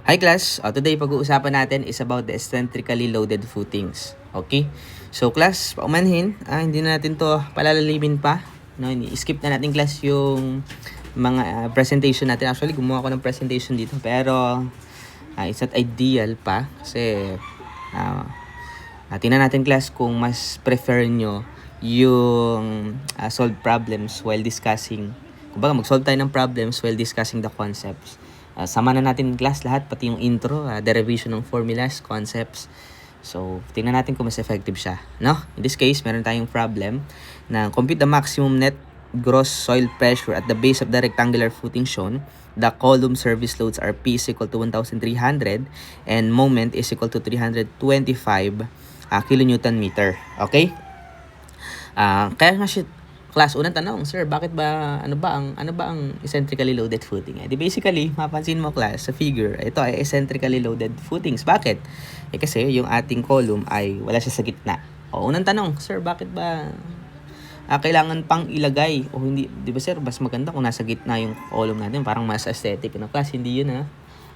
Hi class, today pag-uusapan natin is about the eccentrically loaded footings. Okay? So class, paumanhin, hindi na natin to palalalimin pa. No, skip na natin class yung mga presentation natin. Actually, gumawa ko ng presentation dito pero it's not ideal pa kasi tingnan natin class kung mas prefer nyo yung solve problems while discussing. Kumbaga, mag-solve tayo ng problems while discussing the concepts. Sama na natin class lahat, pati yung intro, derivation ng formulas, concepts. So, tingnan natin kung mas effective siya. No? In this case, meron tayong problem na compute the maximum net gross soil pressure at the base of the rectangular footing shown. The column service loads are P is equal to 1,300 and moment is equal to 325 kilonewton meter. Okay? Kaya nga siya, class, unang tanong, sir, bakit ba, ano ba ang eccentrically loaded footing? Basically, mapansin mo class, sa figure, ito ay eccentrically loaded footings. Bakit? Kasi yung ating column ay wala siya sa gitna. Unang tanong, sir, bakit ba kailangan pang ilagay? O hindi, di ba sir, mas maganda kung nasa gitna yung column natin, parang mas aesthetic. Class, hindi yun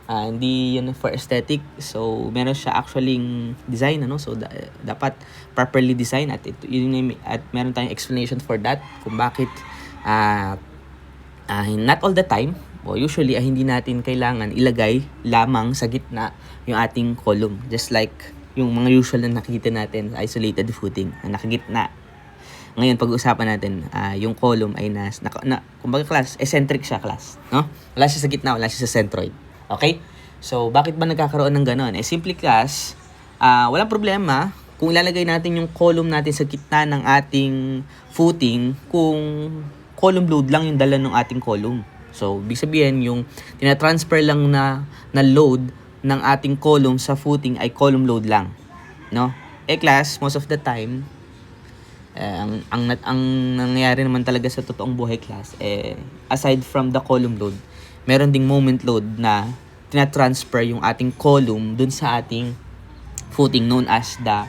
hindi yun for aesthetic. So, meron siya actually design, So, dapat properly design at meron tayong explanation for that kung bakit not all the time o usually hindi natin kailangan ilagay lamang sa gitna yung ating column. Just like yung mga usual na nakikita natin isolated footing na nakagitna. Ngayon, pag-uusapan natin, yung column ay kumbaga class, eccentric siya class, no? Wala siya sa gitna, wala siya sa centroid. Okay? So, bakit ba nagkakaroon ng ganon? Simply class, walang problema kung ilalagay natin yung column natin sa gitna ng ating footing kung column load lang yung dala ng ating column. So, ibig sabihin yung tinatransfer lang na load ng ating column sa footing ay column load lang. No? Class, most of the time, ang nangyayari naman talaga sa totoong buhay class, aside from the column load, meron ding moment load na tinatransfer yung ating column dun sa ating footing known as the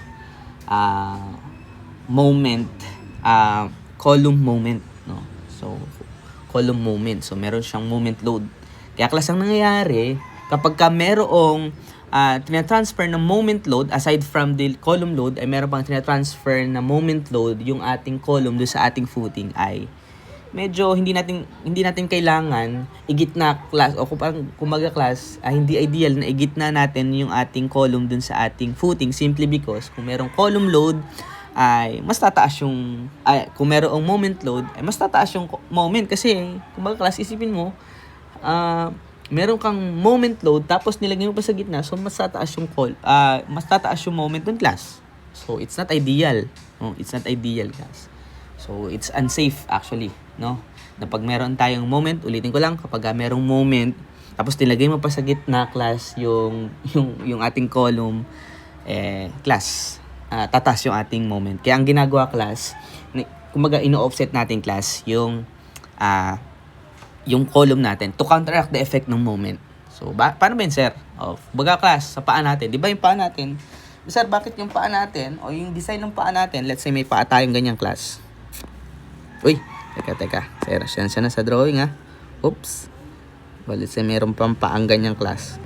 column moment, no? So, column moment. So, meron siyang moment load. Kaya class, ang nangyayari, kapag ka merong tinatransfer ng moment load, aside from the column load, ay meron pang tinatransfer na moment load yung ating column dun sa ating footing ay medyo hindi natin kailangan igitna class o kumbaga class, hindi ideal na igitna natin yung ating column dun sa ating footing simply because kung merong column load ay mas tataas yung kung merong moment load ay mas tataas yung moment kasi kumbaga class, isipin mo meron kang moment load tapos nilagay mo pa sa gitna, so mas tataas yung moment dun class. So it's not ideal. It's not ideal class. So, it's unsafe actually, no? Na pag meron tayong moment, ulitin ko lang, kapag merong moment, tapos nilagay mo pa sa gitna, class, yung ating column, class, tatas yung ating moment. Kaya ang ginagawa, class, kumbaga, ino-offset natin, class, yung column natin to counteract the effect ng moment. So, paano ba yun, sir? Baga, class, sa paa natin. Di ba yung paa natin? Sir, bakit yung paa natin, o yung design ng paa natin, let's say may paa tayong ganyang, class. Uy, teka. Sir, siya na sa drawing Oops. Well, let's say meron pang paang ganyang class.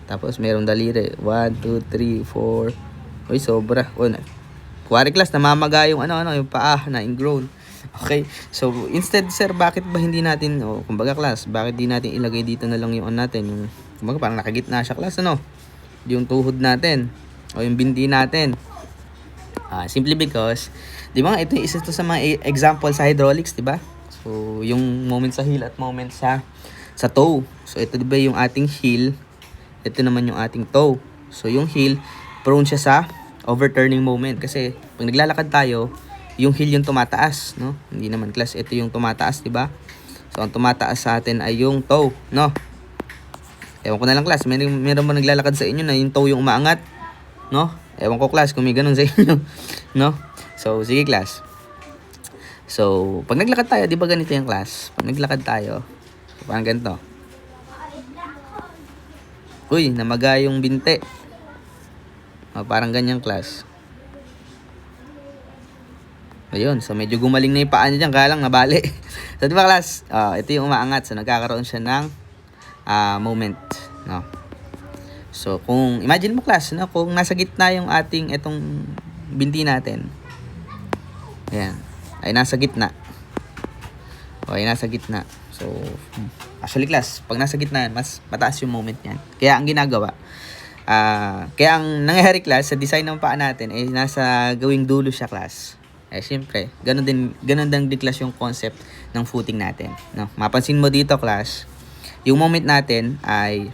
Tapos meron daliri. 1, 2, 3, 4. Uy, sobra. Kuwari class, namamaga yung yung paa na ingrown. Okay. So, instead, sir, bakit ba hindi natin, kumbaga class, bakit di natin ilagay dito na lang yung natin? Yung, kumbaga parang nakagitna siya class, yung tuhod natin. O yung binti natin. Simply because, di ba ito isa to sa mga example sa hydraulics, di ba? So, yung moment sa heel at moment sa toe. So, ito di ba yung ating heel, ito naman yung ating toe. So, yung heel, prone siya sa overturning moment. Kasi, pag naglalakad tayo, yung heel yung tumataas, no? Hindi naman class, ito yung tumataas, di ba? So, ang tumataas sa atin ay yung toe, no? Ewan ko na lang class, meron ba naglalakad sa inyo na yung toe yung umaangat, no? Ewan ko class kung may ganun sa inyo, no? So, sige class. So, pag naglakad tayo, di ba ganito yung class? Pag naglakad tayo, parang ganito. Uy, namaga yung binte. Parang ganyang class. Ayun, so medyo gumaling na yung paa niya dyan, kaya lang nabali. So, di ba class? Ito yung umaangat. So, nagkakaroon siya ng moment, no? So, kung imagine mo class, no, kung nasa gitna yung ating itong binti natin. Ayan. Ay nasa gitna. O, ay nasa gitna. So, actually class, pag nasa gitna yan, mas mataas yung moment niyan. Kaya ang ginagawa, kaya ang nangyayari class, sa design ng paa natin, ay nasa gawing dulo siya class. Eh, syempre, ganun din class yung concept ng footing natin. No? Mapansin mo dito class, yung moment natin ay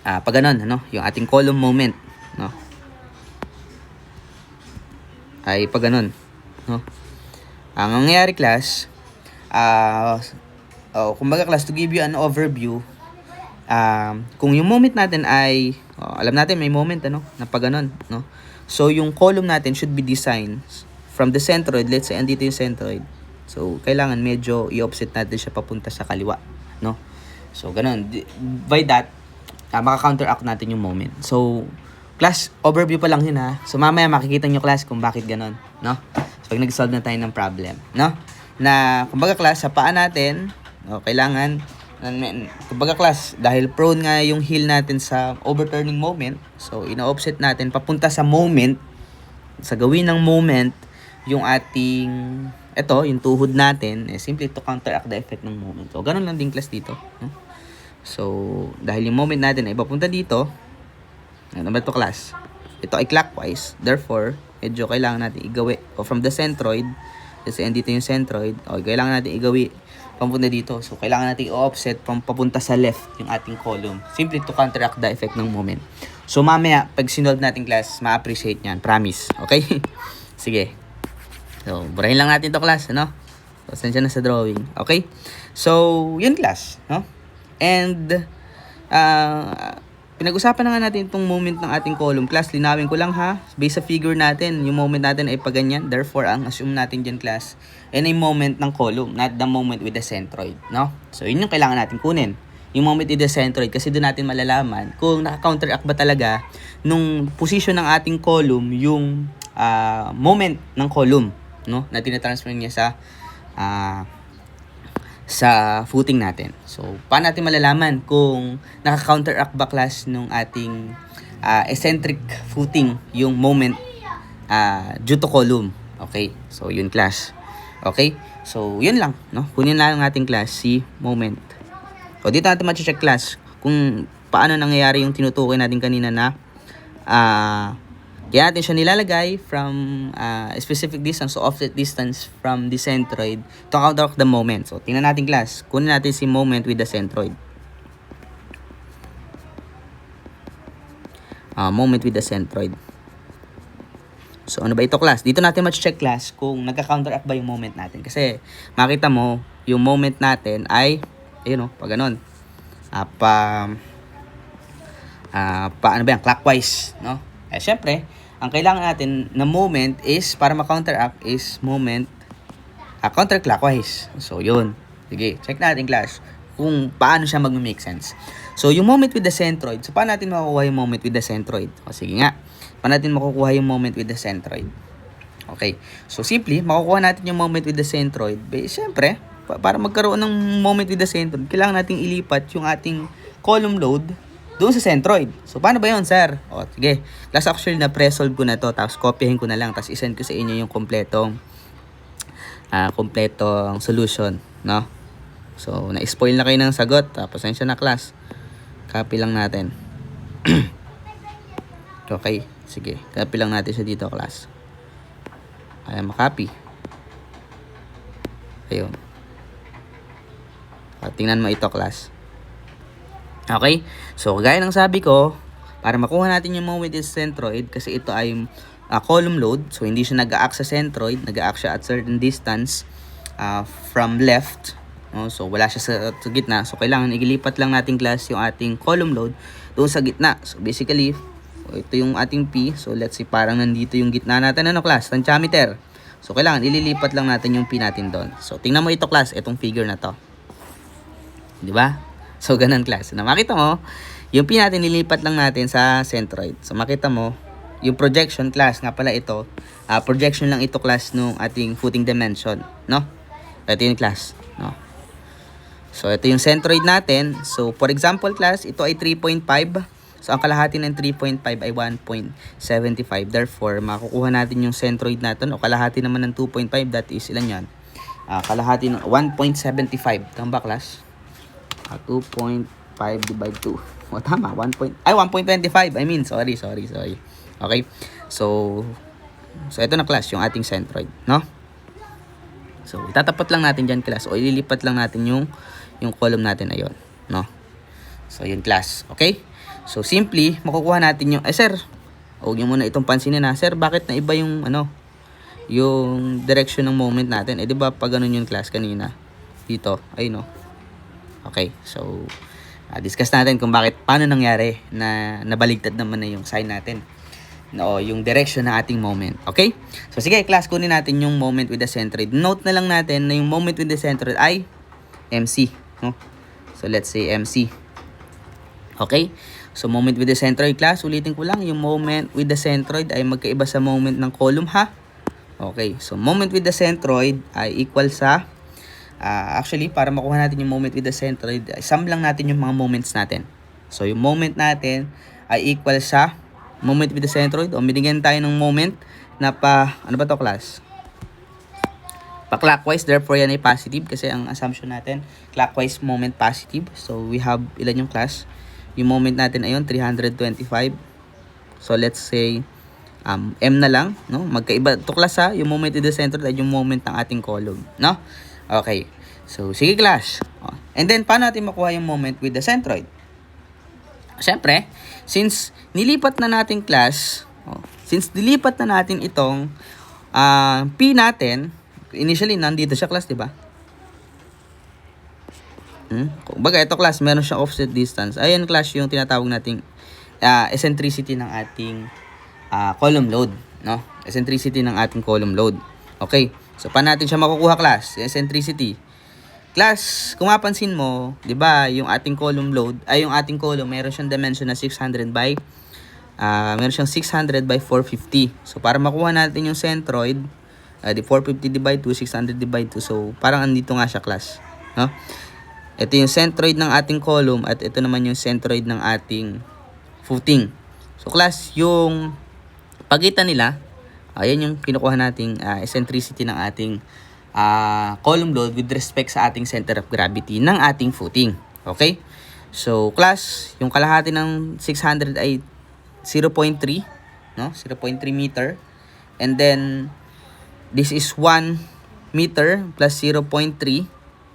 pag ganun, ano, yung ating column moment, no? Ay pag ganun, no? Ang nangyayari class, kumbaga class, to give you an overview, kung yung moment natin ay, alam natin may moment, ano, na pag ganun, no? So, yung column natin should be designed from the centroid, let's say, andito yung centroid. So, kailangan medyo i-offset natin siya papunta sa kaliwa, no? So, ganun. By that, maka-counteract natin yung moment. So, class, overview pa lang yun ha. So, mamaya makikita nyo class kung bakit ganun, no? So, pag nag-solve na tayo ng problem, no? Na, kumbaga class, sa paa natin, kailangan, kumbaga class, dahil prone nga yung heel natin sa overturning moment, so, ina-offset natin papunta sa moment, sa gawin ng moment, yung ating, yung tuhod natin, simply to counteract the effect ng moment. So, ganun lang din class dito, no? So, dahil yung moment natin ay papunta dito, ano ba ito class? Ito ay clockwise. Therefore, medyo kailangan natin igawi. O from the centroid, kasi andito yung centroid, kailangan natin igawi papunta dito. So, kailangan natin i-offset papunta sa left yung ating column. Simply to counteract the effect ng moment. So, mamaya, pag sinolve natin class, ma-appreciate nyan. Promise. Okay? Sige. So, burahin lang natin to class, ano? So, saan na sa drawing. Okay? So, yun class, no? And, pinag-usapan na nga natin itong moment ng ating column. Class, linawin ko lang ha. Based sa figure natin, yung moment natin ay paganyan. Therefore, ang assume natin dyan class, ay moment ng column, not the moment with the centroid. No? So, yun yung kailangan natin kunin. Yung moment with the centroid, kasi doon natin malalaman kung naka-counteract ba talaga nung position ng ating column, yung moment ng column, no? Na tinatransfer niya sa footing natin. So, paano natin malalaman kung naka-counteract ba class nung ating eccentric footing yung moment due to column. Okay? So, yun class. Okay? So, yun lang. No? Kunin lang natin class si moment. So, dito natin ma-check class kung paano nangyayari yung tinutukoy natin kanina na kaya natin siya nilalagay from a specific distance, so offset distance from the centroid to counteract the moment. So, tingnan natin class. Kunin natin si moment with the centroid. Moment with the centroid. So, ano ba ito class? Dito natin ma-check class kung nagka-counteract ba yung moment natin. Kasi, makita mo, yung moment natin ay, ayun pag ganun. Ano ba yan? Clockwise, no? Syempre, ang kailangan natin na moment is, para ma-counteract is moment counterclockwise. So, yun. Sige, check natin class kung paano siya mag-make sense. So, yung moment with the centroid. So, paano natin makukuha yung moment with the centroid? O, sige nga. Paano natin makukuha yung moment with the centroid? Okay. So, simply, makukuha natin yung moment with the centroid. Siyempre, para magkaroon ng moment with the centroid, kailangan natin ilipat yung ating column load doon sa centroid. So, paano ba yun, sir? O, sige. Class, actually, na-pre-solve ko na to. Tapos, copyhin ko na lang. Tapos, isend ko sa inyo yung kompletong solution. No? So, na-spoil na kayo ng sagot. Tapos, ayun siya na, class. Copy lang natin. Okay. Sige. Copy lang natin siya dito, class. Ayan, makopy. Ayun. Tingnan mo ito, class. Okay? So, gaya ng sabi ko, para makuha natin yung moment with the centroid, kasi ito ay column load, so hindi siya nag-a-act sa centroid, nag-a-act siya at certain distance from left. So, wala siya sa gitna. So, kailangan igilipat lang natin class yung ating column load doon sa gitna. So, basically, ito yung ating P. So, let's say parang nandito yung gitna natin, class? Tensyometer. So, kailangan ililipat lang natin yung P natin doon. So, tingnan mo ito, class, itong figure na to. Di ba? So, ganun class. Na makita mo, yung P natin nilipat lang natin sa centroid. So, makita mo, yung projection class, nga pala ito, projection lang ito class nung ating footing dimension. No? Ito yung class. No? So, ito yung centroid natin. So, for example class, ito ay 3.5 So, ang kalahati ng 3.5 ay 1.75. Therefore, makukuha natin yung centroid natin o kalahati naman ng 2.5. That is, ilan yan? Kalahati ng 1.75. Tama ba, class? 2.5 divide 2. O, tama. 1.25. I mean, sorry. Okay? So ito na, class, yung ating centroid, no? So, itatapat lang natin dyan, class, o ililipat lang natin yung column natin na yun, no? So, yun, class. Okay? So, simply, makukuha natin yung, sir, huwag nyo muna itong pansinin na, sir, bakit na iba yung, yung direction ng moment natin? Di ba, pag ganun yung class kanina, dito, ay, no? Okay, so, discuss natin kung paano nangyari na nabaligtad naman na yung sign natin. No, yung direction ng ating moment. Okay? So, sige, class, kunin natin yung moment with the centroid. Note na lang natin na yung moment with the centroid ay MC. No? So, let's say MC. Okay? So, moment with the centroid, class, ulitin ko lang, yung moment with the centroid ay magkaiba sa moment ng column, ha? Okay, so moment with the centroid ay equal sa, actually, para makuha natin yung moment with the centroid, sum lang natin yung mga moments natin. So, yung moment natin ay equal sa moment with the centroid, o binigyan tayo ng moment na ano ba to, class? Pa-clockwise, therefore yan ay positive kasi ang assumption natin, clockwise moment positive. So, we have, ilan yung class? Yung moment natin ayun, 325. So, let's say, M na lang, no? Magkaiba to, class, ha? Yung moment with the centroid ay yung moment ng ating column, no? Okay. So, sige, class. And then, paano natin makuha yung moment with the centroid? Siyempre, since nilipat na natin, class, nilipat na natin itong P natin, initially, nandito siya, class, di ba? Kumbaga, ito, class, meron siyang offset distance. Ayan, class, yung tinatawag nating eccentricity ng ating column load, no? Eccentricity ng ating column load. Okay. So, paano natin siya makukuha, class? Eccentricity. Class, kung mapansin mo, 'di ba, yung ating column load, ay yung ating column, meron siyang dimension na 600 by 450. So, para makuha natin yung centroid, di 450 divide 2, 600 divide 2. So, parang andito nga siya, class, no? Ito yung centroid ng ating column at ito naman yung centroid ng ating footing. So, class, yung pagitan nila, ayan yung kinukuha nating eccentricity ng ating column load with respect sa ating center of gravity ng ating footing. Okay? So, class, yung kalahati ng 600 ay 0.3, no? 0.3 meter. And then, this is 1 meter plus 0.3.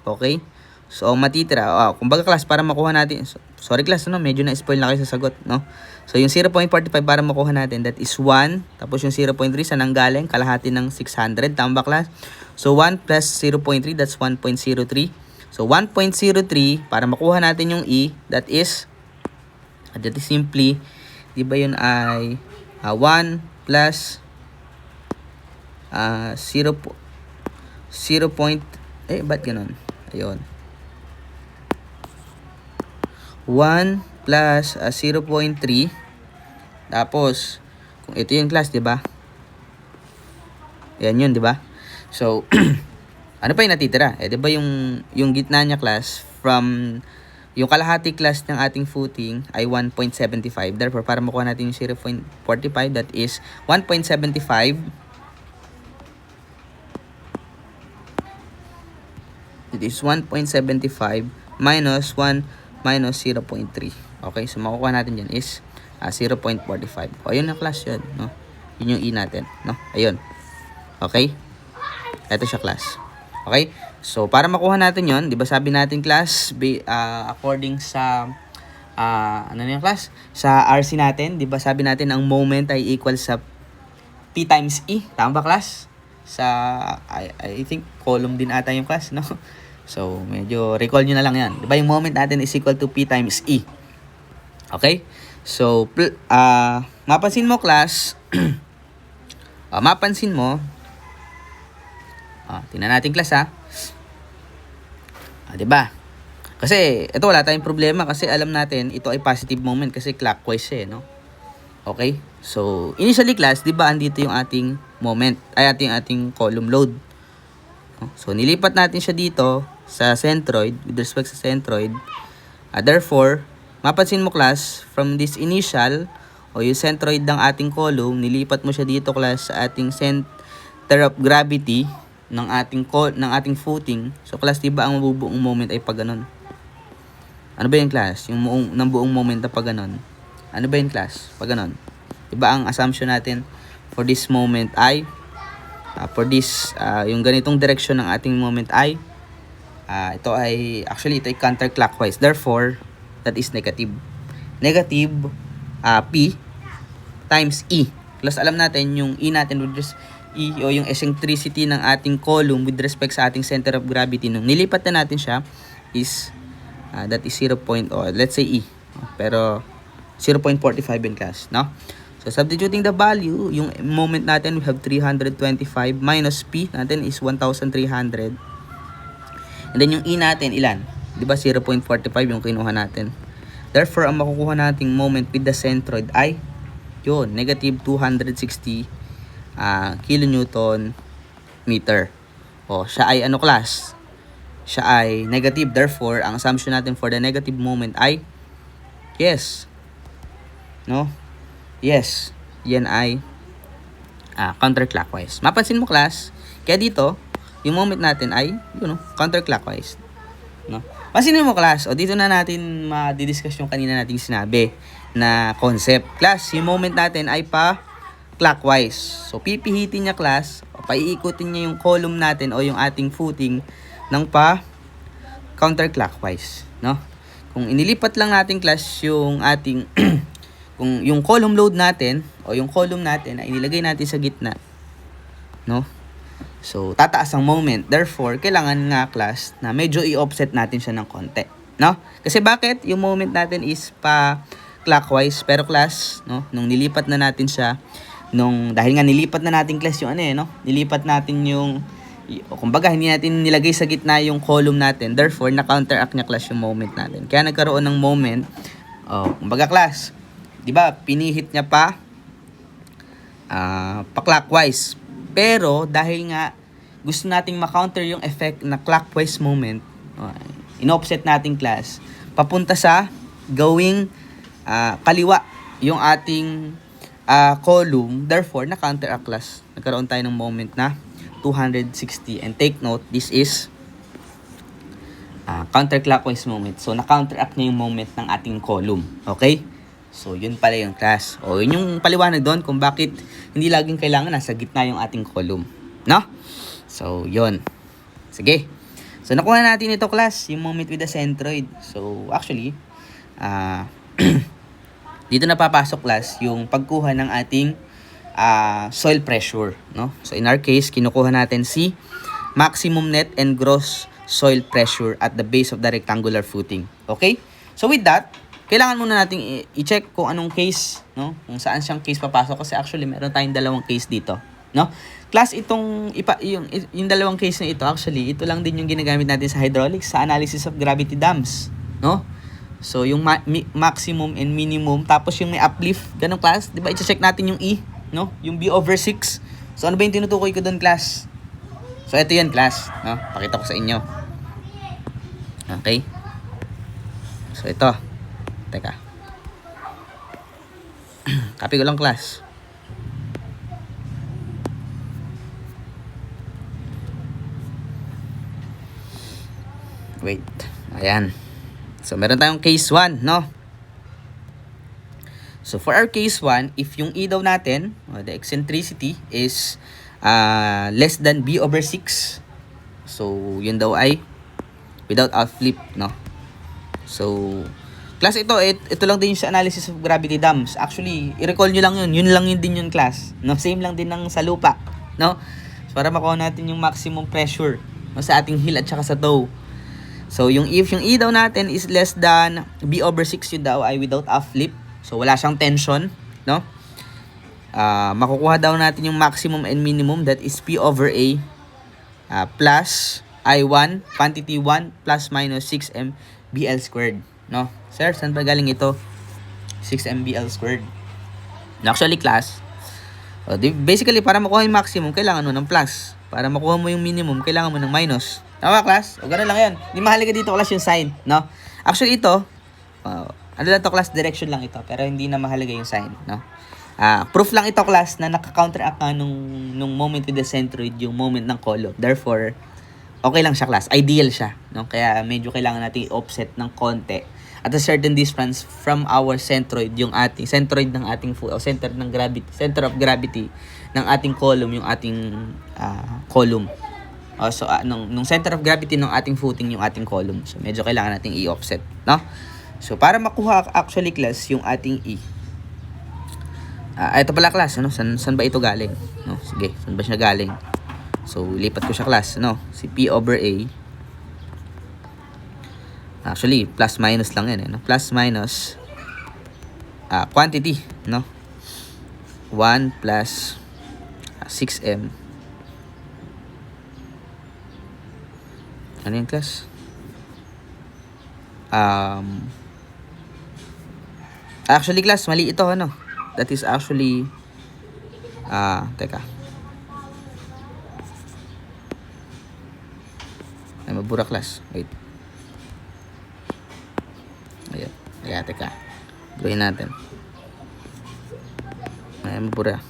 Okay? So, matitira. Kumbaga, class, para makuha natin. Sorry, class, no? Medyo na-spoil na kayo sa sagot, no? So, yung 0.45 para makuha natin, that is 1. Tapos, yung 0.3, saan ang galing? Kalahati ng 600. Tama ba, class? So, 1 plus 0.3, that's 1.03. So, 1.03, para makuha natin yung E, that is simply, di ba yun ay 1 plus 0. Ba't ganun? Ayun. 1 plus 0.3. Tapos, kung ito yung, class, di ba? Yan yun, di ba? So, ano pa yung natitira? Di ba yung gitna niya, class, from yung kalahati, class, ng ating footing ay 1.75. Therefore, para makuha natin yung 0.45, that is 1.75. It is 1.75 minus 1 minus 0.3. Okay, so makukuha natin dyan is 0.45. O, ayun na, class, yun, no? Yun yung E natin, no? Ayun. Okay? Ito siya, class. Okay? So, para makuha natin yun, di ba sabi natin, class, according sa, ano na yung, class? Sa RC natin, di ba sabi natin, ang moment ay equal sa P times E. Tama ba, class? Sa, I think, column din ata yung, class, no? So, medyo recall nyo na lang yan. Diba yung moment natin is equal to P times E. Okay? So, mapansin mo, class, mapansin mo, tingnan natin, class, ha? Diba? Kasi, ito wala tayong problema kasi alam natin, ito ay positive moment kasi clockwise no? Okay? So, initially, class, diba, andito yung ating moment, ay ating column load. So, nilipat natin siya dito sa centroid, with respect sa centroid. Therefore, mapansin mo class, from this initial o yung centroid ng ating column, nilipat mo siya dito class sa ating center of gravity ng ating footing. So class, diba ang mabubuong moment ay pag ganon? Ano ba yung class? Yung buong moment na pag ganon. Ano ba yung class? Pag ganon. Diba ang assumption natin for this moment ay yung ganitong direction ng ating moment ay ito ay counterclockwise. Therefore, that is negative. Negative P times E. Plus alam natin yung E natin o yung eccentricity ng ating column with respect sa ating center of gravity nung nilipat na natin siya is that is 0. Let's say E. Pero 0.45 in class, no? So substituting the value, yung moment natin we have 325 minus P natin is 1,300. And then yung E natin, ilan? Diba 0.45 yung kinuha natin. Therefore, ang makukuha nating moment with the centroid ay yun, negative 260 kilonewton meter. O, siya ay ano class? Siya ay negative. Therefore, ang assumption natin for the negative moment ay yes. No? Yes. Yan ay counterclockwise. Mapansin mo class, kaya dito, yung moment natin ay, counterclockwise. No? Pansinin mo class, o dito na natin ma-discuss yung kanina nating sinabi na concept. Class, yung moment natin ay pa clockwise. So, pipihitin niya class, o paiikutin niya yung column natin o yung ating footing ng pa counterclockwise. No? Kung inilipat lang natin class yung ating kung yung column load natin o yung column natin ay inilagay natin sa gitna, no? So, tataas ang moment. Therefore, kailangan nga class na medyo i-offset natin siya ng konti, no? Kasi bakit? Yung moment natin is pa clockwise, pero class, no, nung nilipat na natin siya, dahil nga nilipat na natin class yung nilipat natin yung kumbaga hindi natin nilagay sa gitna yung column natin. Therefore, na-counteract niya class yung moment natin. Kaya nagkaroon ng moment, kumbaga class, 'di ba? Pinihit niya pa clockwise. Pero dahil nga gusto nating ma-counter yung effect na clockwise moment, in-offset nating class papunta sa gawing kaliwa yung ating column. Therefore, na-counteract class. Nagkaroon tayo ng moment na 260. And take note, this is counterclockwise moment. So, na-counteract niya yung moment ng ating column. Okay? So, yun pala yung class. O, yun yung paliwanag doon kung bakit hindi laging kailangan nasa gitna yung ating column. No? So, yun. Sige. So, nakuha natin ito class, yung moment with the centroid. So, actually, dito na papasok class yung pagkuha ng ating soil pressure. No? So, in our case, kinukuha natin si maximum net and gross soil pressure at the base of the rectangular footing. Okay? So, with that, kailangan muna nating i-check kung anong case, no? Kung saan siyang case papasok kasi actually meron tayong dalawang case dito, no? Class, yung dalawang case na ito, actually, ito lang din yung ginagamit natin sa hydraulics, sa analysis of gravity dams, no? So, yung maximum and minimum, tapos yung may uplift, ganun class, 'di ba? I-check natin yung E, no? Yung B over 6. So, ano ba yung tinutukoy ko doon, class? So, ito yan, class, no? Pakita ko sa inyo. Okay? So, ito. Teka. Copy ko lang class. Wait. Ayan. So, meron tayong case 1, no? So, for our case 1, if yung E daw natin, the eccentricity is less than B over 6. So, yun daw ay without a flip, no? So, class, ito lang din yung sa analysis of gravity dams. Actually, i-recall nyo lang yun. Yun lang yun din yung class. No? Same lang din ng sa lupa. No? So, para makuha natin yung maximum pressure, no, sa ating heel at saka sa toe. So, if yung E daw natin is less than B over 6, yun daw ay without a flip. So, wala siyang tension. No? Makukuha daw natin yung maximum and minimum, that is P over A plus I1, quantity 1 plus minus 6 MBL squared. No? Sir, saan ba galing ito? 6 MBL squared. Actually, class, basically, para makuha yung maximum, kailangan mo ng plus. Para makuha mo yung minimum, kailangan mo ng minus. Tama, class? O, gano'n lang yan. Hindi mahalaga dito, class, yung sign. No? Actually, ito, Ano lang to class, direction lang ito, pero hindi na mahalaga yung sign, no? Proof lang ito class na naka-counteract ka nung moment with the centroid, yung moment ng column. Therefore, okay lang siya class. Ideal siya, no? Kaya medyo kailangan natin i-offset ng konti at a certain distance from our centroid, yung ating centroid ng ating center ng gravity, center of gravity ng ating column, yung ating column. So nung center of gravity ng ating footing, yung ating column. So medyo kailangan nating i-offset, no? So para makuha actually class yung ating E. Ito pala class, ano? San ba ito galing? No, sige, saan ba siya galing? So lipat ko siya class, no? Si P over A. Actually, plus minus lang yan, no? Plus minus quantity, no? 1 plus 6m. Ano yung class? Actually class, mali ito, ano? That is actually teka. Ay, mabura class. Wait. Ayan. Ayan, teka. Buruin natin. Ay, mabura.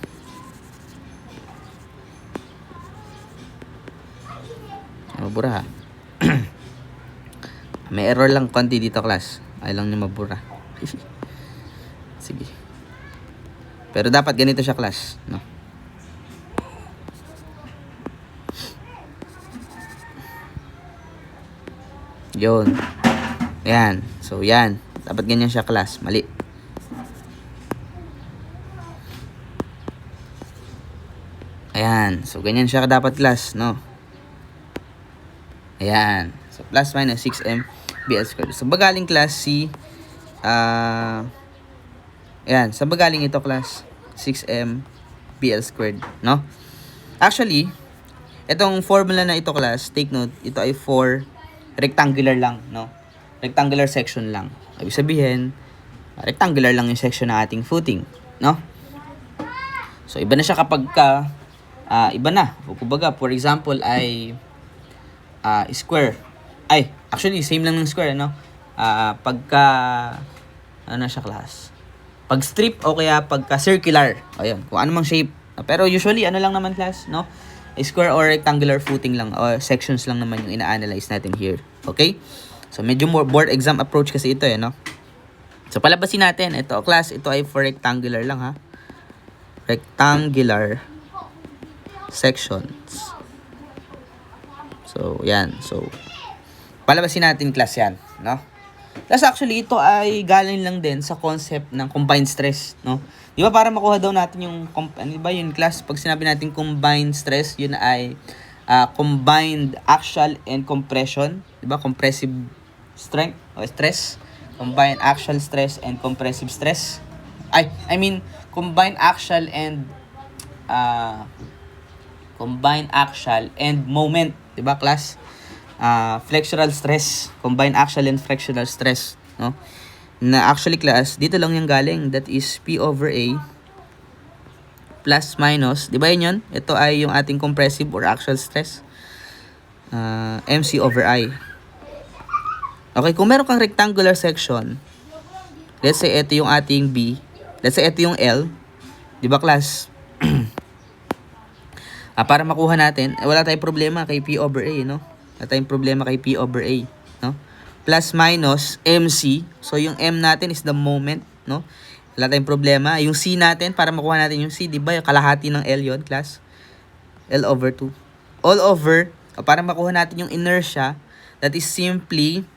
Ay, mabura ha. May error lang konti dito class. Ay lang niya mabura. Sige. Pero dapat ganito siya class, no? Yun. Ayan. So, yan. Dapat ganyan siya class. Mali. Ayan. So, ganyan siya dapat class, no? Ayan. So, plus minus 6m BL squared. So, bagaling class si ayan. Sa bagaling ito class 6m BL squared, no? Actually, itong formula na ito class, take note, ito ay for rectangular lang, no? Rectangular section lang. Ibig sabihin, rectangular lang yung section ng ating footing, no? So, iba na siya kapag iba na. Kumbaga, for example, ay square. Ay, actually, same lang ng square, no? Ano siya class? Pag strip o kaya pagka circular. Ayun, kung ano mang shape. Pero usually, ano lang naman class, no? Square or rectangular footing lang or sections lang naman yung ina-analyze natin here. Okay? So, medyo more board exam approach kasi ito, no? So, palabasin natin. Ito, class, ito ay for rectangular lang, ha? Rectangular sections. So, yan. So, palabasin natin class yan, no? Plus actually, ito ay galing lang din sa concept ng combined stress, no? Di ba para makuha daw natin yung, ano ba yun class? Pag sinabi natin combined stress, yun ay combined axial and compression. Di ba? Compressive strength o stress. Combined axial stress and compressive stress. I mean, combined axial and moment. Di ba class? Flexural stress, combined axial and flexural stress, no? Na actually class, dito lang yung galing, that is P over A plus minus, di ba yun? Ito ay yung ating compressive or axial stress, MC over I. Okay, kung meron kang rectangular section, let's say ito yung ating B, let's say ito yung L, di ba class? Para makuha natin, wala tayong problema kay P over A, no? Wala tayong problema kay P over A, no? Plus minus MC. So, yung M natin is the moment, no? Wala tayong problema. Yung C natin, para makuha natin yung C, di ba? Yung kalahati ng L yun, class. L over 2. All over, para makuha natin yung inertia, that is simply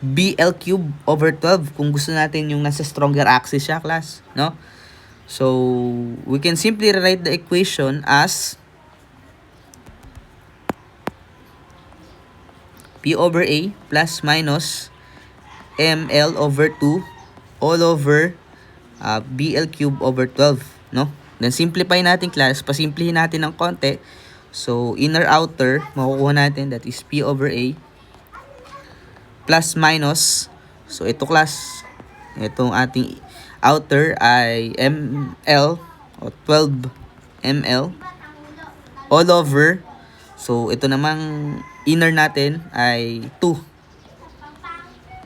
BL cube over 12. Kung gusto natin yung nasa stronger axis siya, class, no? So, we can simply write the equation as P over A plus minus ML over 2 all over BL cube over 12, no? Then simplify natin class, pasimplihin natin ng konti. So, inner outer, makukuha natin, that is P over A plus minus. So, ito class, itong ating outer ay ML o 12 ML all over. So, ito namang inner natin ay 2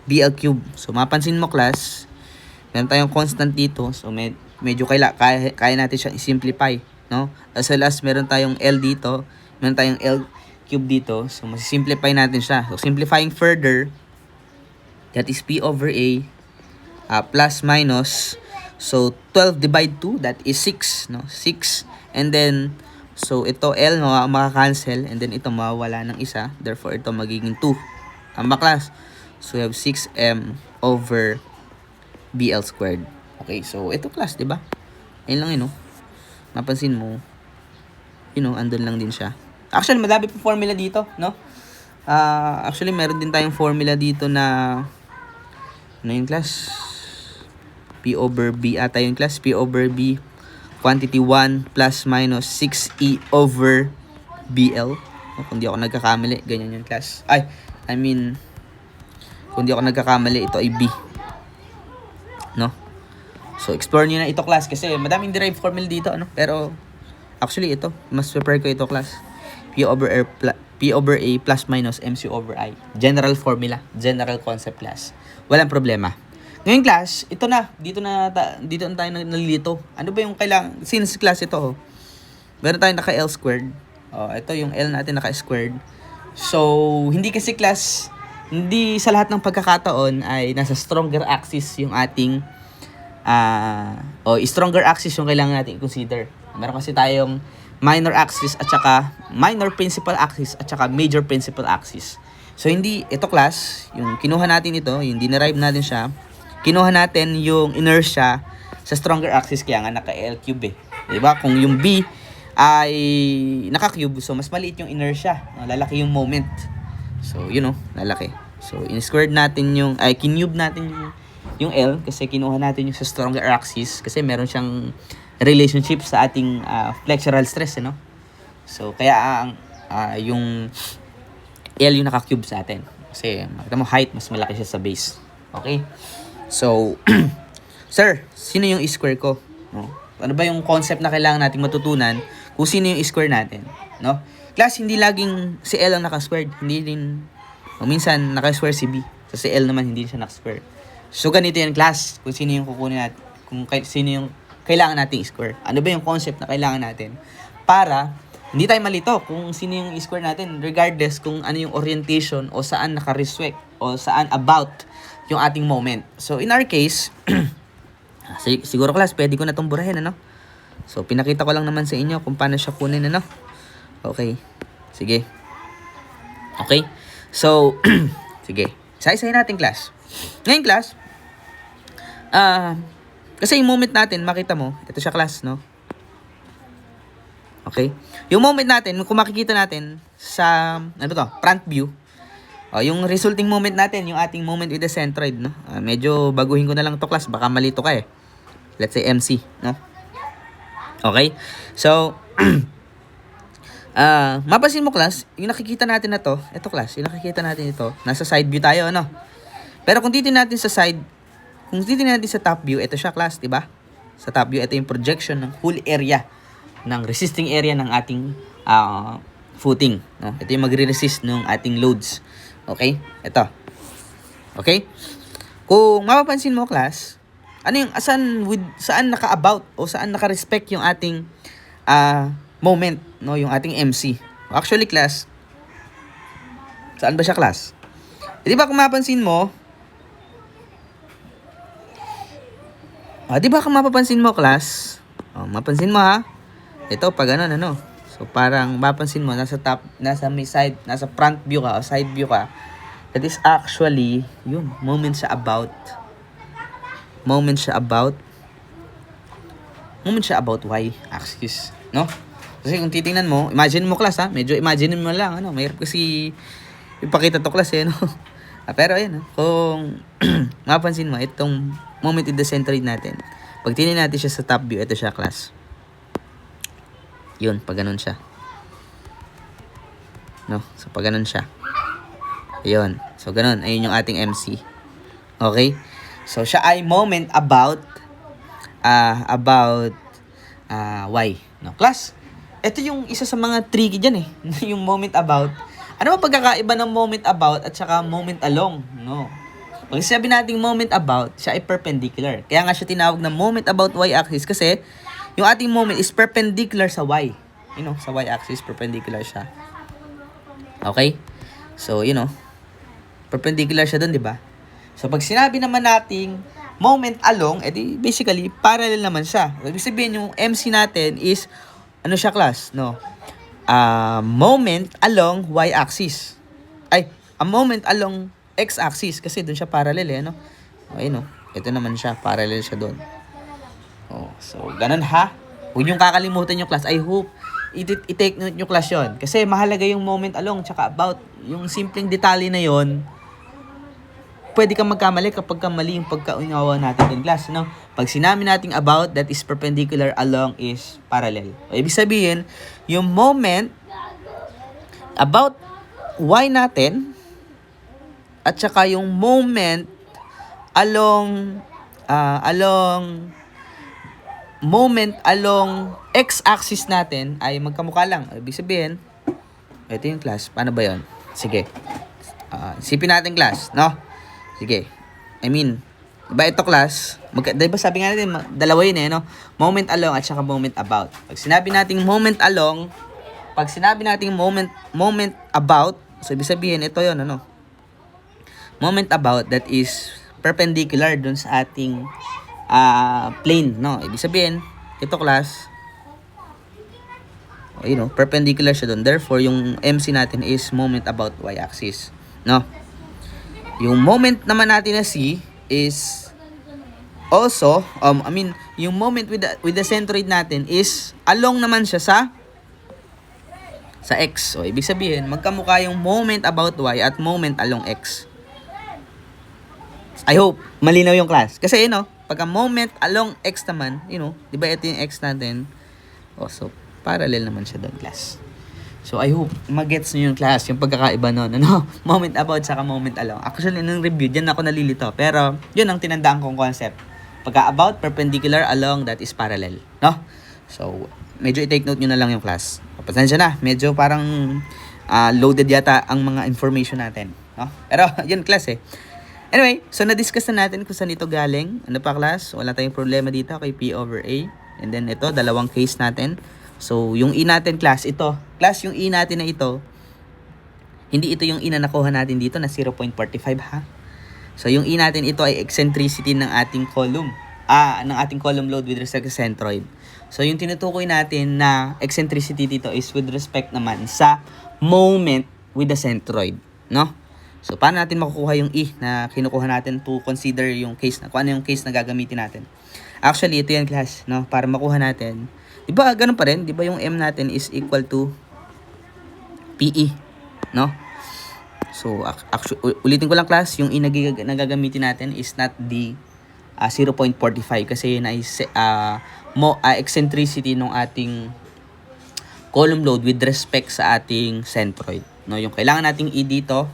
BL cube. So, mapansin mo class, meron tayong constant dito. So, medyo kaya natin siyang i-simplify, no? As well as meron tayong L dito, meron tayong L cube dito. So, masisimplify natin siya. So, simplifying further, that is P over A plus minus. So, 12 divide 2, that is 6, no? 6. And then, so, ito L, no, makakancel. And then, ito mawawala ng isa. Therefore, ito magiging 2. Tama, class? So, we have 6M over BL squared. Okay, so, ito, class, diba? Ayun lang yun, no? Napansin mo, andun lang din siya. Actually, madami pa formula dito, no? Actually, meron din tayong formula dito na, ano yung class? P over B ata yung class. P over B, quantity 1 plus minus 6E over BL. Kung di ako nagkakamali, ganyan yung class. Kung di ako nagkakamali, ito ay B. No? So, explore nyo na ito, class, kasi madaming derived formula dito, ano? Pero, actually, ito, mas prefer ko ito, class. P over A plus minus MC over I. General formula, general concept, class. Walang problema. Ngayon, class, ito na. Dito na tayo nalilito. Ano ba yung kailangan? Since class ito, meron tayong naka-L squared. Ito yung L natin naka-squared. So, hindi kasi class, hindi sa lahat ng pagkakataon ay nasa stronger axis yung ating stronger axis yung kailangan natin i-consider. Meron kasi tayong minor axis at saka minor principal axis at saka major principal axis. So, ito class, yung kinuha natin ito, yung dinerive natin siya, kinuha natin yung inertia sa stronger axis, kaya nga naka-L cube eh. Diba? Kung yung B ay naka-cube, so mas maliit yung inertia. Lalaki yung moment. So, lalaki. So, in-squared natin kinube natin yung L kasi kinuha natin yung sa stronger axis kasi meron siyang relationship sa ating flexural stress, So, kaya yung L yung naka-cube sa atin. Kasi, makita mo, height, mas malaki siya sa base. Okay? So, sir, sino yung square ko? No? Ano ba yung concept na kailangan nating matutunan kung sino yung square natin? No? Class, hindi laging si L ang naka-squared. Hindi din, minsan, naka-square si B. So, si L naman, hindi siya naka-square. So, ganito yan, class. Kung sino yung kukunin natin, sino yung kailangan nating square. Ano ba yung concept na kailangan natin? Para, hindi tayo malito kung sino yung square natin, regardless kung ano yung orientation o saan naka-restrict o saan about yung ating moment. So, in our case, siguro class, pwede ko na itong burahin, So, pinakita ko lang naman sa inyo kung paano siya kunin, Okay. Sige. Okay. So, sige. Isa-isahin natin, class. Ngayon, class, kasi yung moment natin, makita mo, ito siya, class, no? Okay? Yung moment natin, kung makikita natin sa, front view, yung resulting moment natin, yung ating moment with the centroid, no? Medyo baguhin ko na lang to, class. Baka malito ka eh. Let's say MC, no? Okay? So, mapasin mo, class, yung nakikita natin na to, ito, class, yung nakikita natin ito, nasa side view tayo, Pero kung titingnan natin sa top view, ito siya, class, diba? Sa top view, ito yung projection ng whole area, ng resisting area ng ating footing, no? Ito yung magre-resist ng ating loads. Okay? Ito. Okay? Kung mapapansin mo, class, saan naka-about o saan naka-respect yung ating moment, no? Yung ating MC. Actually, class, saan ba siya, class? Di ba kung mapapansin mo, kung mapapansin mo, class, mapansin mo, ha? Ito, pag So, parang mapansin mo, nasa may side, nasa front view ka, o side view ka, that is actually, moment siya about Y axis, no? Kasi kung titingnan mo, imagine mo, class, medyo imagine mo lang, mahirap kasi ipakita to, class, no? Pero, kung mapansin mo, itong moment in the centroid natin, pag tingnan natin siya sa top view, ito siya, class. Pag ganun siya. No? So, pag ganun siya. Yun. So, ganun. Ayun yung ating MC. Okay? So, siya ay moment about Y. No? Class, ito yung isa sa mga tricky dyan eh. Yung moment about. Ano ba pagkakaiba ng moment about at saka moment along? No? Pag sabi nating moment about, siya ay perpendicular. Kaya nga siya tinawag na moment about y-axis kasi yung ating moment is perpendicular sa y. Sa y-axis, perpendicular siya. Okay? So, perpendicular siya dun, di ba? So, pag sinabi naman nating moment along, edi basically, parallel naman siya. Ibig sabihin, yung MC natin is, siya class? Moment along y-axis. A moment along x-axis. Kasi dun siya parallel, ito naman siya, parallel siya dun. So, ganun ha. Huwag niyong kakalimutan yung class. I hope i-take note yung class yun. Kasi mahalaga yung moment along tsaka about. Yung simpleng detalye na yon, pwede kang magkamali kapag mali yung pagkaunawa natin in class. Pag sinabi natin about, that is perpendicular, along is parallel. Ibig sabihin, yung moment about y natin at saka yung moment along moment along x-axis natin ay magkamukha lang. Ibig sabihin, ito yung class. Paano ba yun? Sige. Isipin natin class, no? Sige. Diba ito class? Diba sabi nga natin, dalawa yun Moment along at saka moment about. Pag sinabi natin moment about, so ibig sabihin, ito yun, Moment about, that is perpendicular dun sa ating plane, Ibig sabihin, ito class, perpendicular siya doon. Therefore, yung MC natin is moment about y-axis, Yung moment naman natin na C is also, yung moment with the centroid natin is along naman siya sa x. So, ibig sabihin, magkamukha yung moment about y at moment along x. I hope malinaw yung class. Kasi, pagka moment along x naman, di ba ito yung x natin? So, parallel naman siya doon, class. So, I hope magets nyo yung class, yung pagkakaiba nun. Moment about saka moment along. Actually, nung review, dyan ako nalilito. Pero, yun ang tinandaan kong concept. Pagka about, perpendicular, along, that is parallel. So, medyo i-take note nyo na lang yung class. Pasensya na, medyo parang loaded yata ang mga information natin. Pero, yun class Anyway, so na-discuss na natin kung saan ito galing. Ano pa class? Wala tayong problema dito kay P over A. And then ito, dalawang case natin. So, yung E natin class, ito. Class, yung E natin na ito, hindi ito yung E na nakuha natin dito na 0.45 ha. So, yung E natin ito ay eccentricity ng ating column. Ng ating column load with respect to centroid. So, yung tinutukoy natin na eccentricity dito is with respect naman sa moment with the centroid. So, paano natin makukuha yung E na kinukuha natin to consider yung case kung ano yung case na gagamitin natin? Actually, ito yan class, para makuha natin. Diba, ganun pa rin? Diba yung M natin is equal to PE, So, ulitin ko lang class, yung E na gagamitin natin is not the 0.45 kasi yun ay eccentricity ng ating column load with respect sa ating centroid. Yung kailangan nating E dito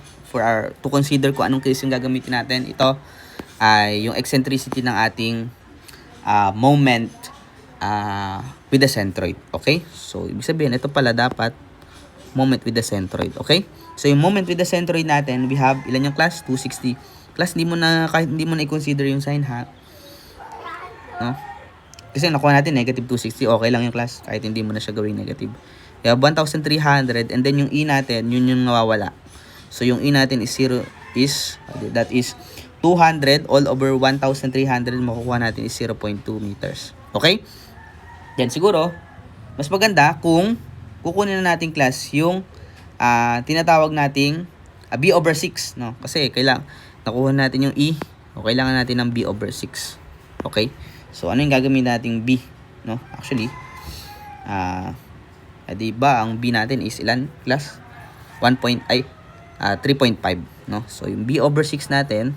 to consider kung anong case yung gagamitin natin, ito ay yung eccentricity ng ating moment with the centroid. Okay? So, ibig sabihin, ito pala dapat moment with the centroid. Okay? So, yung moment with the centroid natin, we have, ilan yung class? 260. Class, kahit hindi mo na i-consider yung sign ha. Kasi nakuha natin negative 260. Okay lang yung class, kahit hindi mo na siya gawing negative. We have 1,300 and then yung E natin, yun yung nawawala. So, yung E natin is 0 that is 200 all over 1,300. Makukuha natin is 0.2 meters. Okay? Yan, siguro, mas maganda kung kukunin na natin class yung tinatawag nating B over 6. Kasi nakuha natin yung E. O kailangan natin ng B over 6. Okay? So, ano yung gagamitin nating B? Actually, diba, ang B natin is ilan? Class? 3.5. So, yung B over 6 natin,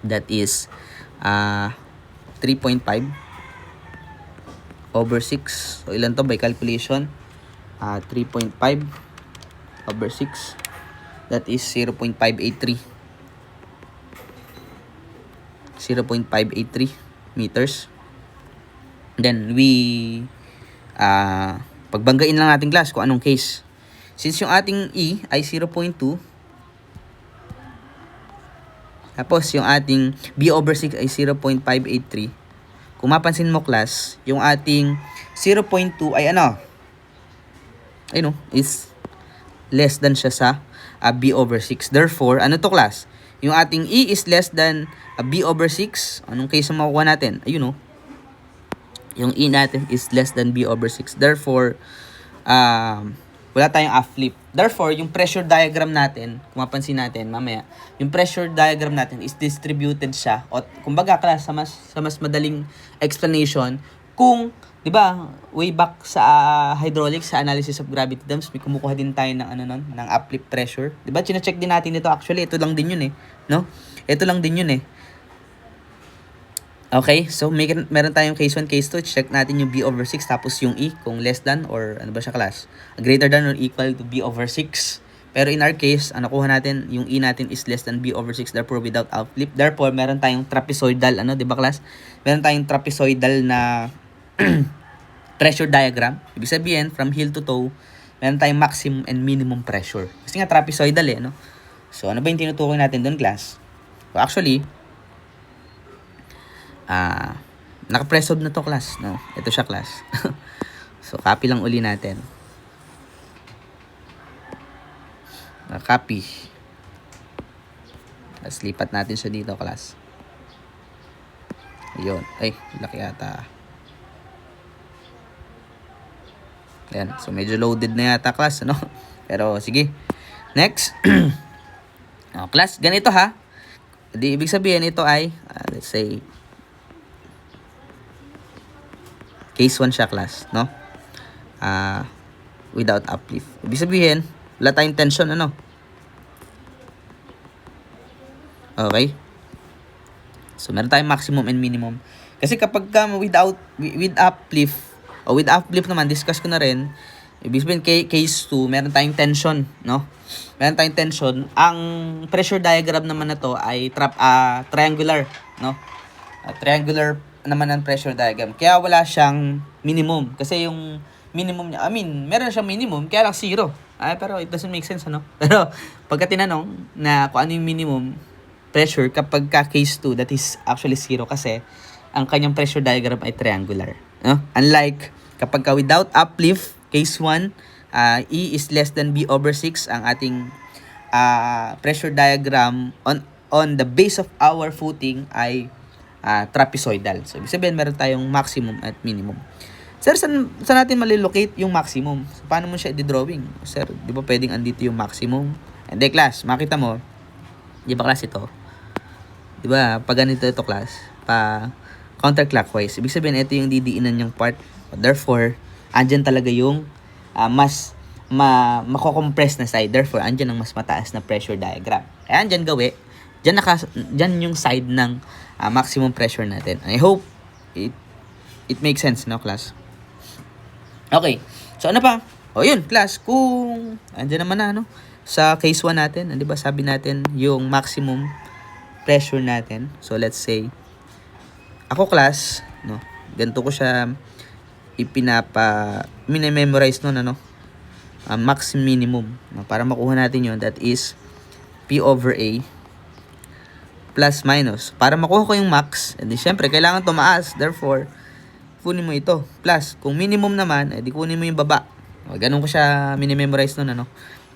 that is 3.5 over 6. So, ilan to by calculation? 3.5 over 6. That is 0.583. 0.583 meters. Then, pagbanggain lang natin class kung anong case. Since yung ating E ay 0.2, Tapos, yung ating b over 6 ay 0.583. Kung mapansin mo, class, yung ating 0.2 ay ano? Ayun, is less than siya sa b over 6. Therefore, ano to, class? Yung ating e is less than b over 6. Anong case ang makukuha natin? Ayun, yung e natin is less than b over 6. Therefore, wala tayong flip. Therefore, yung pressure diagram natin, kung mapansin natin mamaya, yung pressure diagram natin is distributed siya. O kumbaga, class, sa mas madaling explanation, kung, 'di ba, way back sa hydraulics, sa analysis of gravity dams, may kumukuha din tayo ng ng uplift pressure. 'Di ba? Chine-check din natin ito. Actually, ito lang din 'yun no? Ito lang din 'yun Okay, so meron tayong case 1, case 2, check natin yung b over 6 tapos yung e kung less than or ano ba siya, class? Greater than or equal to b over 6. Pero in our case, kuha natin, yung e natin is less than b over 6, therefore without outflip. Therefore, meron tayong trapezoidal, 'di ba, class? Meron tayong trapezoidal na pressure diagram. Ibig sabihin, from heel to toe, meron tayong maximum and minimum pressure. Kasi nga trapezoidal no? So, ano ba yung tinutukoy natin doon, class? So, actually, naka-presob na to, class, no? Ito siya, class. So, copy lang uli natin. Copy. Tapos, lipat natin siya dito, class. Ayun. Ay, laki ata. Ayan. So, medyo loaded na yata, class, no? Pero, sige. Next. Class, ganito, ha? Di, ibig sabihin, ito ay, let's say, case 1 siya, class, no? Without uplift. Ibig sabihin, wala tayong tension, Okay? So, meron tayong maximum and minimum. Kasi kapag with uplift, o with uplift naman, discuss ko na rin, ibig sabihin, case 2, meron tayong tension, no? Meron tayong tension. Ang pressure diagram naman na to ay triangular, no? Triangular naman ang pressure diagram. Kaya wala siyang minimum. Kasi yung minimum niya, meron siyang minimum, kaya lang 0. Pero it doesn't make sense, Pero pagka tinanong na kung ano yung minimum pressure kapag case 2, that is actually 0 kasi ang kanyang pressure diagram ay triangular. No? Unlike kapag without uplift, case 1, E is less than B over 6, ang ating pressure diagram on the base of our footing ay trapezoidal. So, ibig sabihin, meron tayong maximum at minimum. Sir, saan natin malilocate yung maximum? So, paano mo siya i-drawing? Sir, di ba pwedeng andito yung maximum? Hindi, class, makita mo, di ba, class, ito? Di ba, pag ganito ito, class, pa counterclockwise. Ibig sabihin, ito yung didiinan yung part. Therefore, andyan talaga yung mas mako-compress na side. Therefore, andyan ang mas mataas na pressure diagram. Kaya andyan dyan yung side ng maximum pressure natin. I hope it makes sense, no, class? Okay. So, ano pa? Yun, class. Kung andyan naman na, sa case 1 natin, di ba, sabi natin yung maximum pressure natin. So, let's say, ako, class, ganito ko siya memorize max minimum, para makuha natin yun. That is P over A plus minus. Para makuha ko yung max, edi syempre kailangan tumaas. Therefore, kunin mo ito. Plus, kung minimum naman, edi kunin mo yung baba. Ganun ko siya minimemorize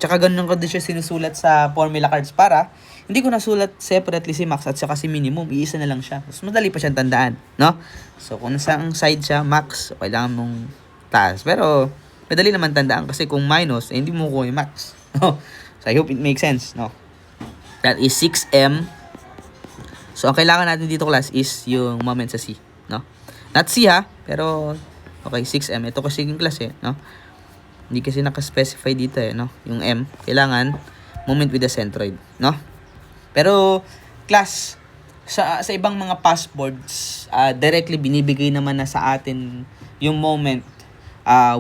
Tsaka ganun ko din siya sinusulat sa formula cards para hindi ko nasulat separately si max at saka si minimum. Iisa na lang siya. Mas madali pa siyang tandaan, no? So, kung nasang side siya, max, kailangan mong taas. Pero, madali naman tandaan kasi kung minus, hindi mo kuha yung max. No? So, I hope it makes sense, no? That is 6M. So, ang kailangan natin dito, class, is yung moment sa C, no? Not C, ha? Pero, okay, 6M. Ito kasi yung class, no? Hindi kasi nakaspecify dito, no? Yung M. Kailangan moment with the centroid, no? Pero, class, sa ibang mga passboards, directly binibigay naman na sa atin yung moment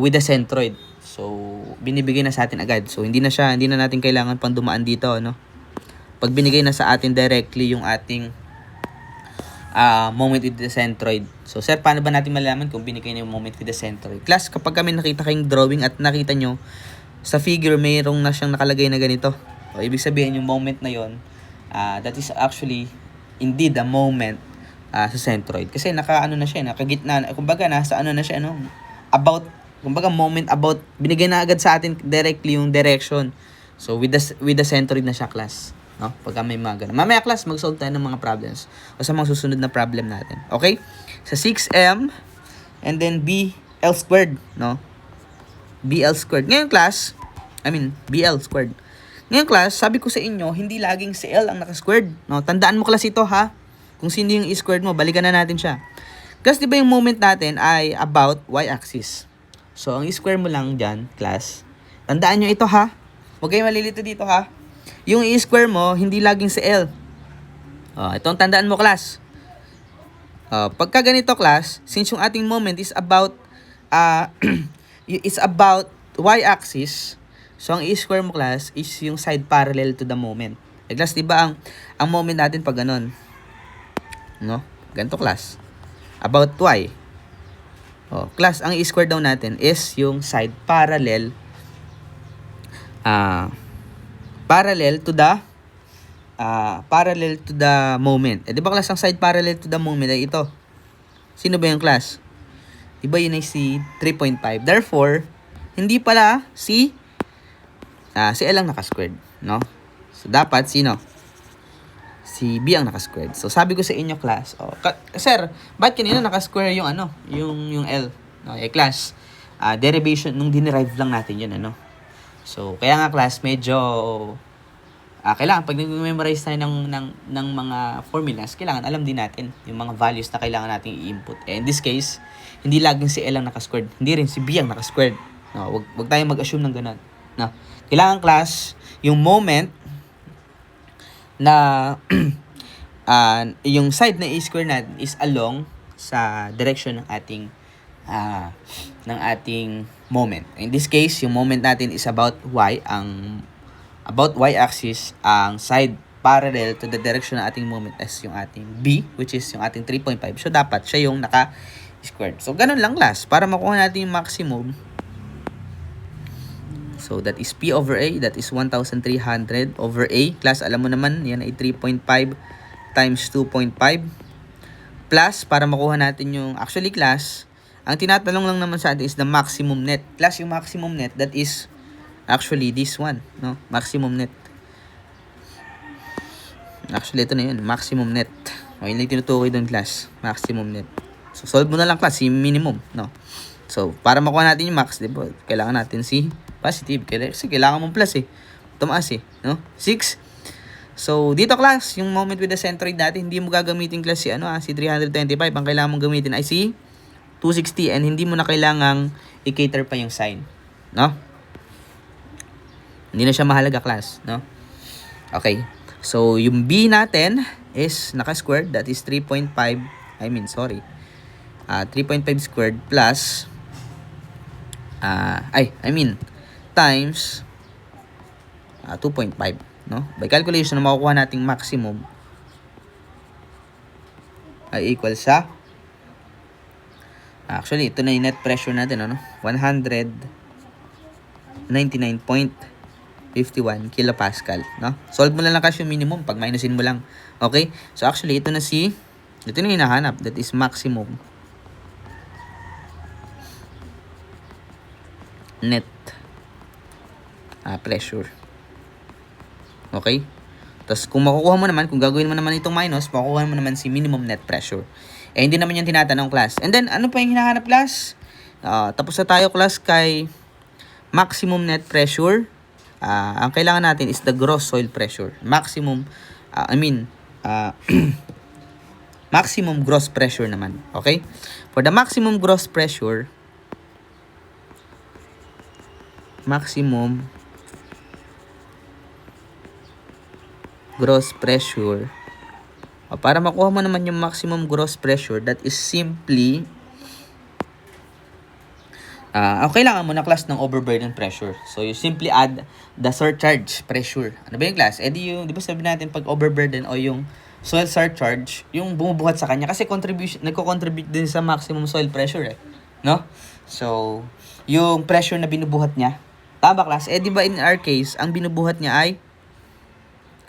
with the centroid. So, binibigay na sa atin agad. So, hindi na natin kailangan pang dumaan dito, no? Pag binigay na sa atin directly yung ating moment with the centroid. So, sir, paano ba natin malalaman kung binigay na yung moment with the centroid? Class, kapag kami nakita kayong drawing at nakita nyo, sa figure, mayroong na siyang nakalagay na ganito. O, ibig sabihin, yung moment na yon That is actually indeed the moment sa centroid. Kasi nakaano na siya, nakagitna, kumbaga nasa ano na siya, about, kumbaga moment about, binigay na agad sa atin directly yung direction. So with the centroid na siya, class. No? Pagka may mga ganun. Mamaya, class, mag-solve tayo ng mga problems o sa mga susunod na problem natin. Okay? Sa 6m and then BL squared, no? BL squared. Ngayon, class, BL squared. Ngayon, class, sabi ko sa inyo, hindi laging si L ang naka-squared. No? Tandaan mo, class, ito, ha? Kung sino yung squared mo, balikan na natin siya. Kasi di ba yung moment natin ay about y-axis. So, ang square mo lang dyan, class, tandaan nyo ito, ha? Huwag kayong malilito dito, ha? Yung square mo, hindi laging si L. Itong tandaan mo, class. Pagka ganito, class, since yung ating moment is about it's about y-axis, so ang square mo, class, is yung side parallel to the moment. Class, di ba ang moment natin pag ganun? No? Ganito, class. About y. Class, ang square daw natin is yung side parallel to the moment. Di ba, class, ang side parallel to the moment ay ito? Sino ba yung class? Di ba yun ay si 3.5? Therefore, hindi pala si L ang naka-squared, no? So, dapat sino? Si B ang naka-squared. So, sabi ko sa inyo, class, sir, ba't kanina naka-square yung yung L? No, class, derivation, nung dinerive lang natin yun, So, kaya nga, class, medyo kailangan, pag nag-memorize tayo ng mga formulas, kailangan alam din natin yung mga values na kailangan nating i-input. In this case, hindi laging si L ang naka-squared. Hindi rin si B ang naka-squared. No, wag tayong mag-assume ng ganun. No. Kailangan, class, yung moment na yung side na square natin is along sa direction ng ating moment. In this case, yung moment natin is about y, about y-axis, ang side parallel to the direction ng ating moment is yung ating B, which is yung ating 3.5. So, dapat siya yung naka-squared. So, ganun lang, class. Para makuha natin yung maximum. So, that is P over A. That is 1,300 over A. Class, alam mo naman, yan ay 3.5 times 2.5. Plus, para makuha natin yung, actually, class, ang tinatanong lang naman sa atin is the maximum net. Class, yung maximum net, that is actually this one, no? Maximum net. Actually, ito na yun, maximum net. Yun lang tinutukoy doon, class. Maximum net. So, solve mo na lang, class, yung minimum, no? So, para makuha natin yung max, diba? Kailangan natin si positive. Kasi kailangan mong plus, tumaas, no? 6. So, dito, class, yung moment with the centroid natin, hindi mo gagamitin, class, si 325. Ang kailangan mong gamitin ay si 260 and hindi mo na kailangang i-cater pa yung sign, no? Hindi na siya mahalaga, class, no? Okay. So, yung B natin is naka-squared. That is 3.5. 3.5 squared plus times 2.5, no? By calculation, na makukuha nating maximum ay equal sa actually, ito na yung net pressure natin, 199.51 kilopascal, no? Solve mo lang kasi yung minimum pag minusin mo lang. Okay? So, actually, ito na yung hinahanap. That is maximum net pressure. Okay? Tapos, kung makukuha mo naman, kung gagawin mo naman itong minus, makukuha mo naman si minimum net pressure. Hindi naman yung tinatanong, class. And then, ano pa yung hinahanap, class? Tapos na tayo, class, kay maximum net pressure. Ang kailangan natin is the gross soil pressure. Maximum gross pressure naman. Okay? For the maximum gross pressure, para makuha mo naman yung maximum gross pressure, that is simply kailangan mo na, class, ng overburden pressure. So, you simply add the surcharge pressure. Ano ba yung, class? Di ba sabi natin pag overburden o yung soil surcharge, yung bumubuhat sa kanya kasi nagko-contribute din sa maximum soil pressure, no? So, yung pressure na binubuhat niya, tama, class? Di ba in our case, ang binubuhat niya ay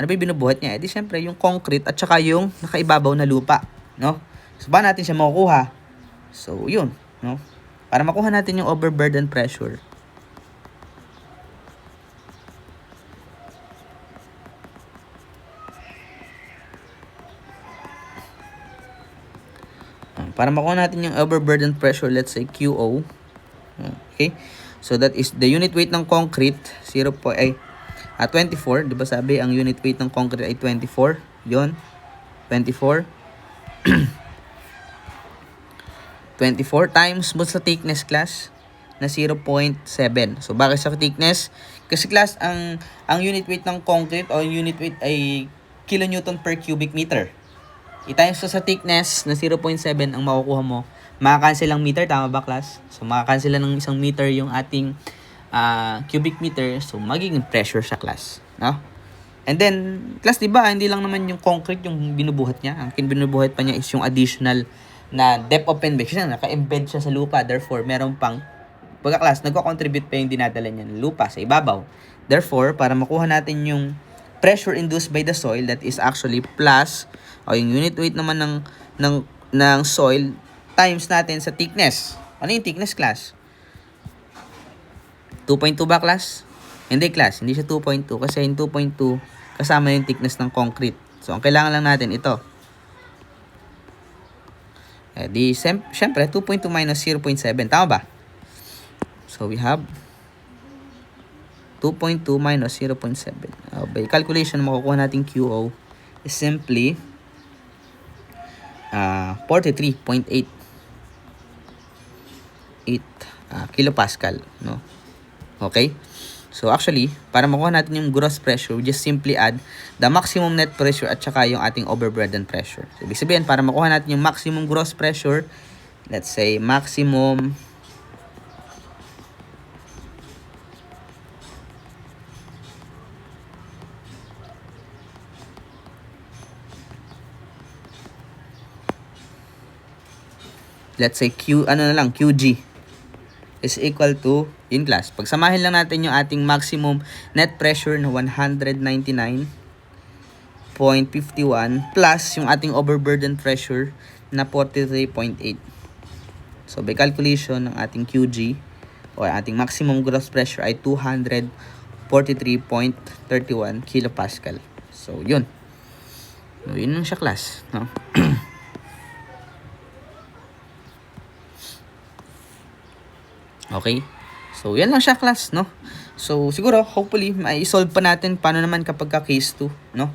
Ano ba yung binubuhat niya? Eh di syempre yung concrete at saka yung nakaibabaw na lupa, no? So ba natin siya makukuha? So yun, no? Para makuha natin yung overburden pressure. Para makuha natin yung overburden pressure, let's say QO. Okay? So that is the unit weight ng concrete 24, 'di ba sabi ang unit weight ng concrete ay 24? 'Yon. 24 24 times mo sa thickness class na 0.7. So bakit sa thickness? Kasi class ang unit weight ng concrete o unit weight ay kilonewton per cubic meter. I-times sa thickness na 0.7 ang makukuha mo. Makakancel ang meter, tama ba class? So makakancel ng isang meter yung ating cubic meter, so magiging pressure sa class, no? And then class, 'di ba, hindi lang naman yung concrete yung binubuhat niya. Ang binubuhat pa niya is yung additional na depth of embed. Kasi naka-embed siya sa lupa, therefore meron pang class, nagko-contribute pa yung dinadala niya ng lupa sa ibabaw. Therefore, para makuha natin yung pressure induced by the soil, that is actually plus o yung unit weight naman ng soil times natin sa thickness. Ano yung thickness, class? 2.2 ba, class? Hindi, class. Hindi siya 2.2 kasi yung 2.2 kasama yung thickness ng concrete. So, ang kailangan lang natin ito. Di, syempre, 2.2 minus 0.7. Tama ba? So, we have 2.2 minus 0.7. By calculation, makukuha natin QO is simply 43.8 kilopascal, no? Okay? So actually, para makuha natin yung gross pressure, we just simply add the maximum net pressure at saka yung ating overburden pressure. So, ibig sabihin, para makuha natin yung maximum gross pressure, let's say maximum QG is equal to, in class, pagsamahin lang natin yung ating maximum net pressure na 199.51 plus yung ating overburden pressure na 43.8. So by calculation ng ating QG o ating maximum gross pressure ay 243.31 kilopascal. So yun. So, yun lang siya, class, no? Okay? So, yan lang siya, class, no? So, siguro, hopefully, mai-solve pa natin paano naman kapag ka case 2, no?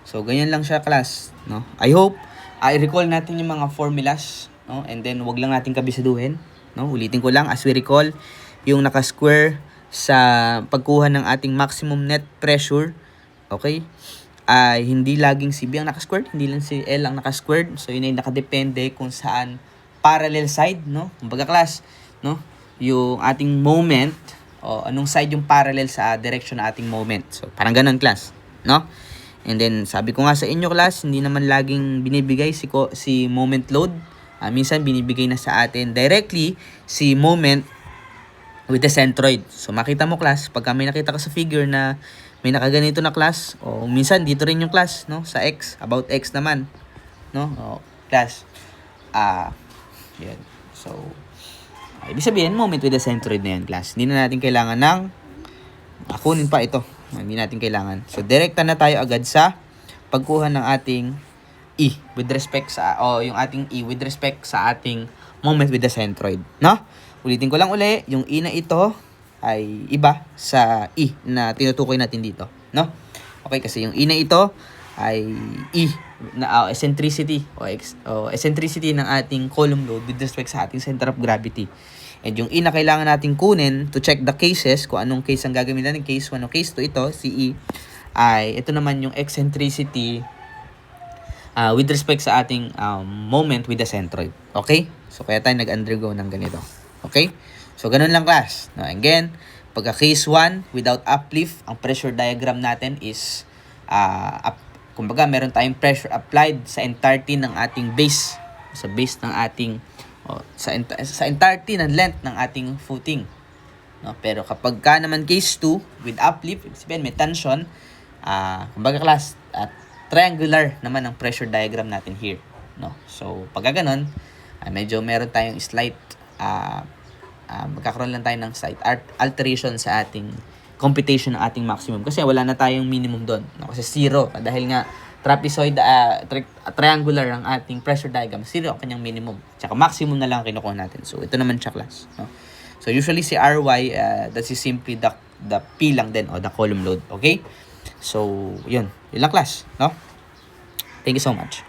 So, ganyan lang siya, class, no? I hope, i-recall natin yung mga formulas, no? And then, wag lang natin kabisaduhin, no? Ulitin ko lang, as we recall, yung naka-square sa pagkuha ng ating maximum net pressure, okay? Ay hindi laging si B ang naka-squared, hindi lang si L ang naka-squared. So, yun ay nakadepende kung saan parallel side, no? Kumbaga, class, no? Yung ating moment o anong side yung parallel sa direction ng ating moment. So, parang ganun, class, no? And then, sabi ko nga sa inyo, class, hindi naman laging binibigay si moment load. Minsan, binibigay na sa atin directly si moment with the centroid. So, makita mo, class, pagka may nakita ka sa figure na may nakaganito na, class, o minsan, dito rin yung, class, no? Sa X, about X naman, no? O, class, yan. So, ibig sabihin, moment with the centroid na yan, class. Hindi na natin kailangan ng kunin pa ito. Hindi natin kailangan. So, direkta na tayo agad sa pagkuha ng ating E with respect sa, yung ating E with respect sa ating moment with the centroid. No? Ulitin ko lang uli, yung E na ito ay iba sa E na tinutukoy natin dito. No? Okay, kasi yung E na ito ay E na eccentricity o eccentricity ng ating column load with respect sa ating center of gravity. And yung E na kailangan natin kunin to check the cases, kung anong case ang gagamitin natin, case 1 o case 2, ito, si E, ay ito naman yung eccentricity with respect sa ating moment with the centroid. Okay? So, kaya tayo nag-undergo ng ganito. Okay? So, ganun lang, class. No, again, pagka case 1, without uplift, ang pressure diagram natin is kumbaga, meron tayong pressure applied sa entirety ng ating base. Sa base ng ating, sa entirety ng length ng ating footing. No? Pero kapag ka naman case 2, with uplift, sabihin, may tension, Kumbaga class, triangular naman ang pressure diagram natin here, no? So, pagka ganun, medyo meron tayong slight, magkakaroon lang tayo ng slight alteration sa ating computation ng ating maximum. Kasi wala na tayong minimum doon, no? Kasi 0, dahil nga trapezoid, triangular ang ating pressure diagram, 0 ang kanyang minimum. Tsaka maximum na lang kinukuha natin. So, ito naman siya, class, no? So, usually si Ry, that is simply the P lang din, o the column load. Okay? So, yun lang, class, no? Thank you so much.